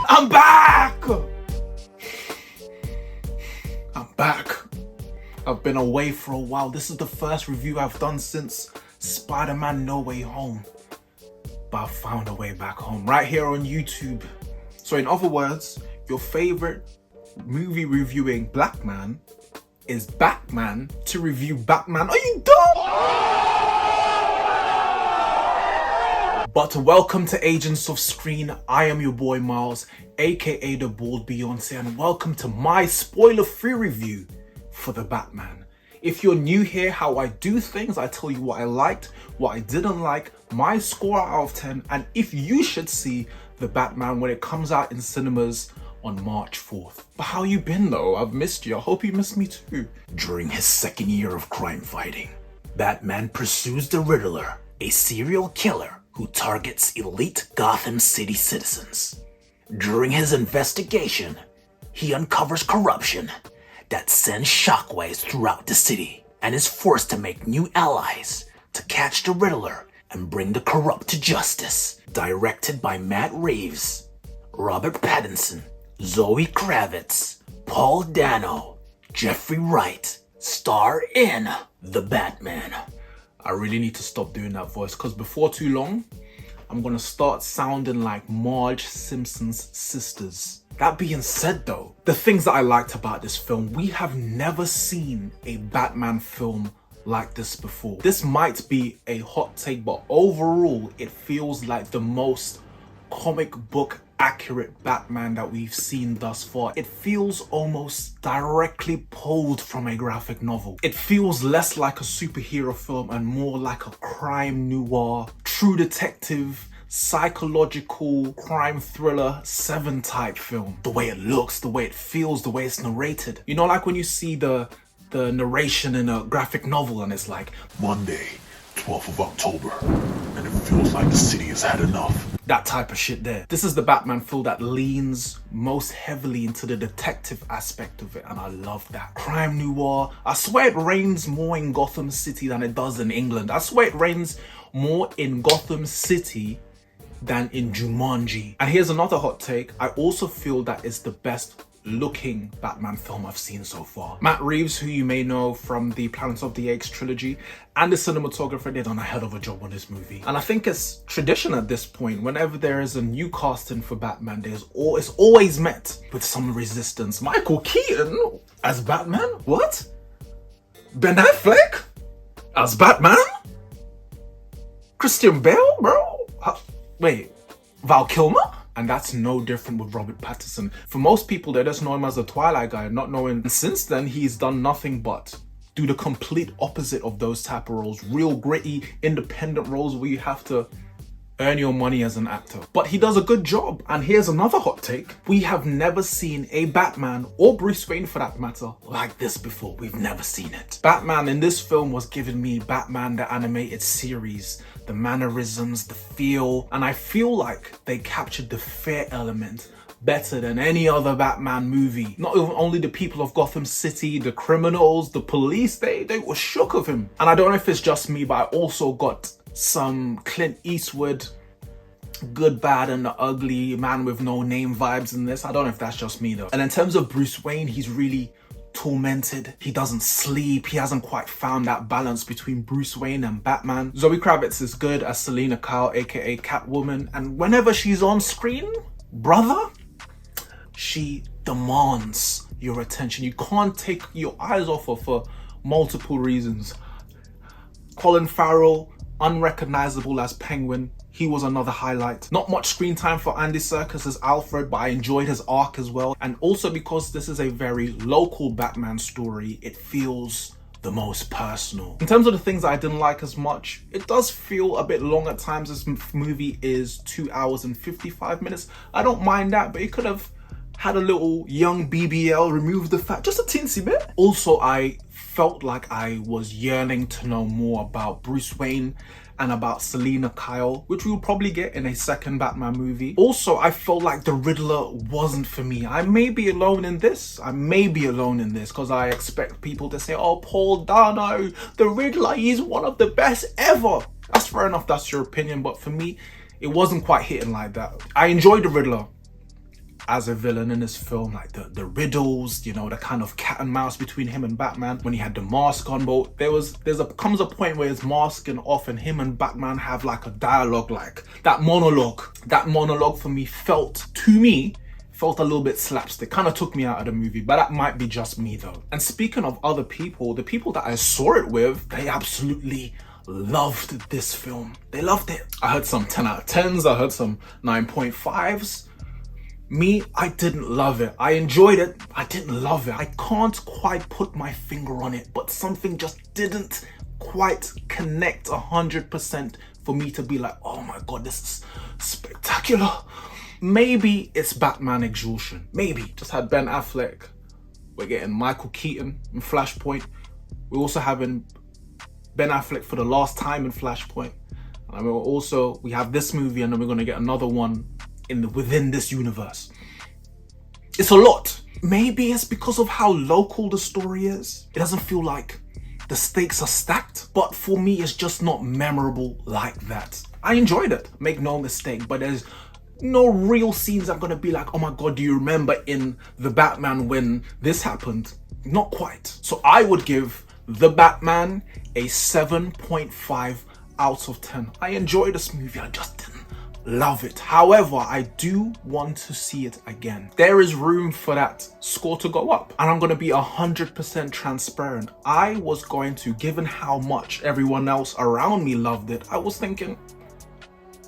I'm back! I'm back. I've been away for a while. This is the first review I've done since Spider-Man No Way Home. But I found a way back home, right here on YouTube. So in other words, your favorite movie reviewing black man is Batman to review Batman. Are you dumb? But welcome to Agents of S.C.R.E.E.N. I am your boy Miles, aka the Bald Beyonce, and welcome to my spoiler-free review for the Batman. If you're new here, how I do things, I tell you what I liked, what I didn't like, my score out of 10, and if you should see the Batman when it comes out in cinemas on March 4th. But how you been though? I've missed you. I hope you missed me too. During his second year of crime fighting, Batman pursues the Riddler, a serial killer who targets elite Gotham City citizens. During his investigation, he uncovers corruption that sends shockwaves throughout the city and is forced to make new allies to catch the Riddler and bring the corrupt to justice. Directed by Matt Reeves, Robert Pattinson, Zoe Kravitz, Paul Dano, Jeffrey Wright, star in The Batman. I really need to stop doing that voice because before too long, I'm gonna start sounding like Marge Simpson's sisters. That being said though, the things that I liked about this film, we have never seen a Batman film like this before. This might be a hot take, but overall, it feels like the most comic book accurate Batman that we've seen thus far. It feels almost directly pulled from a graphic novel. It feels less like a superhero film and more like a crime noir, true detective, psychological crime thriller, Seven type film. The way it looks, the way it feels, the way it's narrated. You know, like when you see the narration in a graphic novel and it's like, Monday, 12th of October, and it feels like the city has had enough. That type of shit there. This is the Batman film that leans most heavily into the detective aspect of it, and I love that. Crime noir. I swear it reigns more in Gotham City than it does in England. I swear it reigns more in Gotham City than in Jumanji. And here's another hot take. I also feel that it's the best looking Batman film I've seen so far. Matt Reeves, who you may know from the Planet of the Apes trilogy, and the cinematographer did on a hell of a job on this movie. And I think it's tradition at this point, whenever there is a new casting for Batman, it's always met with some resistance. Michael Keaton as Batman? What? Ben Affleck as Batman? Christian Bale, bro? Wait, Val Kilmer? And that's no different with Robert Pattinson. For most people, they just know him as the Twilight guy, not knowing. And since then, he's done nothing but do the complete opposite of those type of roles. Real gritty, independent roles where you have to earn your money as an actor. But he does a good job. And here's another hot take. We have never seen a Batman, or Bruce Wayne for that matter, like this before. We've never seen it. Batman in this film was giving me Batman the animated series, the mannerisms, the feel, and I feel like they captured the fear element better than any other Batman movie. Not only the people of Gotham City, the criminals, the police, they were shook of him. And I don't know if it's just me, but I also got some Clint Eastwood, good, bad, and the ugly, man with no name vibes in this. I don't know if that's just me though. And in terms of Bruce Wayne, he's really tormented. He doesn't sleep. He hasn't quite found that balance between Bruce Wayne and Batman. Zoe Kravitz is good as Selina Kyle, aka Catwoman, and whenever she's on screen, brother, she demands your attention. You can't take your eyes off her for multiple reasons. Colin Farrell, unrecognizable as Penguin. He was another highlight. Not much screen time for Andy Serkis as Alfred, but I enjoyed his arc as well. And also because this is a very local Batman story, it feels the most personal. In terms of the things I didn't like as much, it does feel a bit long at times. This movie is 2 hours and 55 minutes. I don't mind that, but it could have had a little young BBL, remove the fat, just a teensy bit. Also, I felt like I was yearning to know more about Bruce Wayne and about Selina Kyle, which we will probably get in a second Batman movie. Also, I felt like the Riddler wasn't for me. I may be alone in this. Because I expect people to say, oh, Paul Dano, the Riddler, he's one of the best ever. That's fair enough, that's your opinion, but for me, it wasn't quite hitting like that. I enjoyed the Riddler. as a villain in this film, like the riddles, you know, the kind of cat and mouse between him and Batman when he had the mask on. But comes a point where his masking off and him and Batman have like a dialogue, like that monologue. That monologue for me felt a little bit slapstick, kind of took me out of the movie, but that might be just me though. And speaking of other people, the people that I saw it with, they absolutely loved this film. They loved it. I heard some 10 out of 10s, I heard some 9.5s. Me, I didn't love it. I enjoyed it, I didn't love it. I can't quite put my finger on it, but something just didn't quite connect 100% for me to be like, oh my god, this is spectacular. Maybe it's Batman exhaustion. Maybe. Just had Ben Affleck. We're getting Michael Keaton in Flashpoint. We're also having Ben Affleck for the last time in Flashpoint. And we have this movie, and then we're going to get another one within this universe. It's a lot. Maybe it's because of how local the story is. It doesn't feel like the stakes are stacked. But for me, it's just not memorable like that. I enjoyed it, make no mistake, but there's no real scenes I'm gonna be like, oh my god, do you remember in The Batman when this happened? Not quite. So I would give The Batman a 7.5 out of 10. I enjoyed this movie, I just didn't love it. However, I do want to see it again. There is room for that score to go up. And I'm gonna be 100% transparent. I was going to, given how much everyone else around me loved it, I was thinking,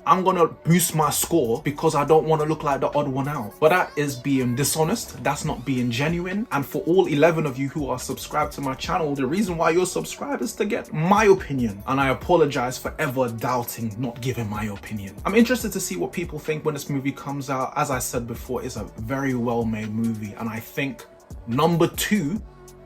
I'm gonna boost my score because I don't want to look like the odd one out. But that is being dishonest, that's not being genuine. And for all 11 of you who are subscribed to my channel, the reason why you're subscribed is to get my opinion. And I apologize for ever doubting, not giving my opinion. I'm interested to see what people think when this movie comes out. As I said before, it's a very well-made movie. And I think number 2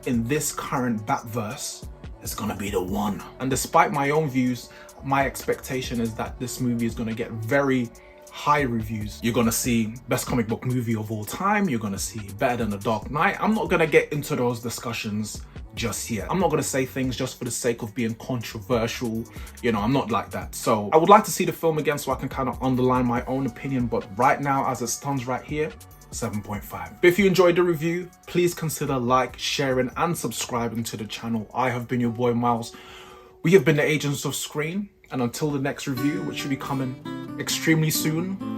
in this current Batverse is gonna be the one. And despite my own views, my expectation is that this movie is going to get very high reviews. You're going to see best comic book movie of all time. You're going to see better than The Dark Knight. I'm not going to get into those discussions just yet. I'm not going to say things just for the sake of being controversial. You know, I'm not like that. So I would like to see the film again so I can kind of underline my own opinion. But right now, as it stands right here, 7.5. But if you enjoyed the review, please consider like, sharing and subscribing to the channel. I have been your boy Miles. We have been the Agents of S.C.R.E.E.N. And until the next review, which should be coming extremely soon,